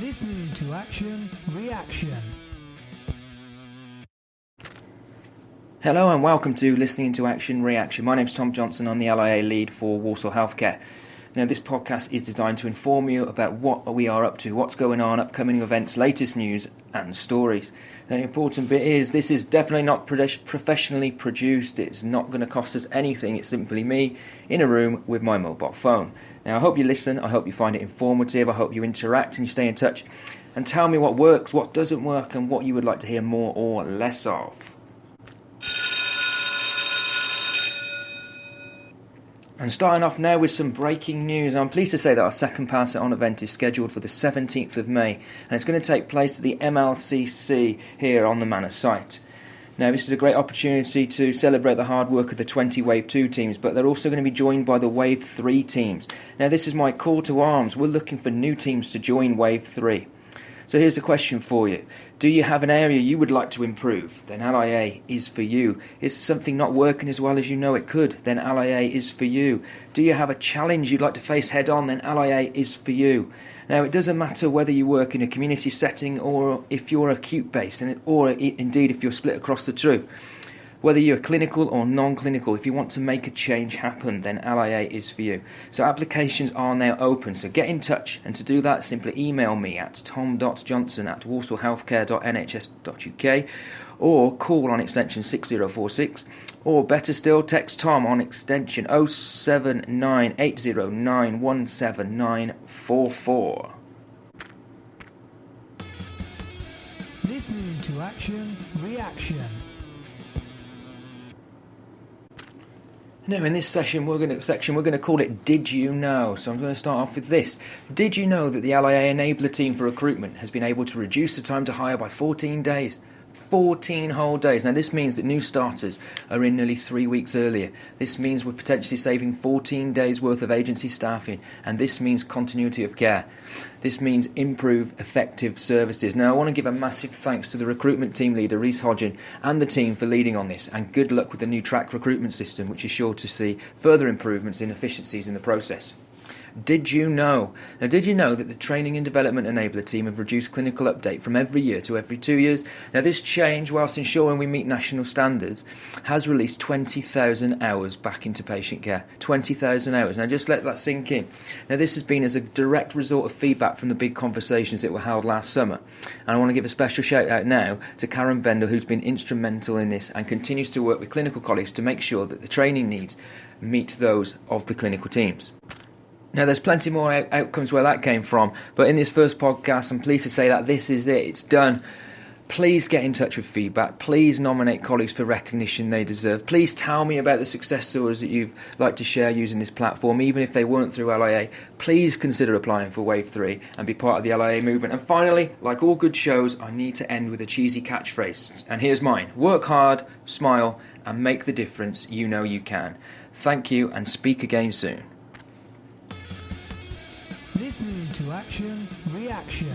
Listening to Action Reaction. Hello and welcome to Listening to Action Reaction. My name's Tom Johnson. I'm the LIA Lead for Walsall Healthcare. Now, this podcast is designed to inform you about what we are up to, what's going on, upcoming events, latest news and stories. The important bit is this is definitely not professionally produced. It's not going to cost us anything. It's simply me in a room with my mobile phone. Now, I hope you listen. I hope you find it informative. I hope you interact and you stay in touch and tell me what works, what doesn't work and what you would like to hear more or less of. And starting off now with some breaking news. I'm pleased to say that our second Pass It On event is scheduled for the 17th of May, and it's going to take place at the MLCC here on the Manor site. Now, this is a great opportunity to celebrate the hard work of the 20 Wave 2 teams, but they're also going to be joined by the Wave 3 teams. Now, this is my call to arms. We're looking for new teams to join Wave 3. So here's the question for you. Do you have an area you would like to improve? Then LIA is for you. Is something not working as well as you know it could? Then LIA is for you. Do you have a challenge you'd like to face head on? Then LIA is for you. Now, it doesn't matter whether you work in a community setting or if you're acute based, or indeed if you're split across the two. Whether you're clinical or non-clinical, if you want to make a change happen, then LIA is for you. So applications are now open, so get in touch. And to do that, simply email me at tom.johnson@walsallhealthcare.nhs.uk or call on extension 6046, or better still, text Tom on extension 07980917944. Listening to Action Reaction. Now, in this section, we're going to call it Did You Know? So I'm going to start off with this. Did you know that the LIA Enabler team for recruitment has been able to reduce the time to hire by 14 days? 14 whole days. Now, this means that new starters are in nearly 3 weeks earlier. This means we're potentially saving 14 days worth of agency staffing, and this means continuity of care. This means improve effective services. Now, I want to give a massive thanks to the recruitment team leader, Reece Hodgin, and the team for leading on this, and good luck with the new track recruitment system, which is sure to see further improvements in efficiencies in the process. Did you know? Now, did you know that the Training and Development Enabler team have reduced clinical update from every year to every 2 years? Now, this change, whilst ensuring we meet national standards, has released 20,000 hours back into patient care. 20,000 hours. Now, just let that sink in. Now, this has been as a direct result of feedback from the big conversations that were held last summer. And I want to give a special shout out now to Karen Bendel, who's been instrumental in this and continues to work with clinical colleagues to make sure that the training needs meet those of the clinical teams. Now, there's plenty more outcomes where that came from, but in this first podcast, I'm pleased to say that this is it. It's done. Please get in touch with feedback. Please nominate colleagues for recognition they deserve. Please tell me about the success stories that you'd like to share using this platform, even if they weren't through LIA. Please consider applying for Wave 3 and be part of the LIA movement. And finally, like all good shows, I need to end with a cheesy catchphrase. And here's mine. Work hard, smile, and make the difference you know you can. Thank you, and speak again soon. Listening to Action Reaction.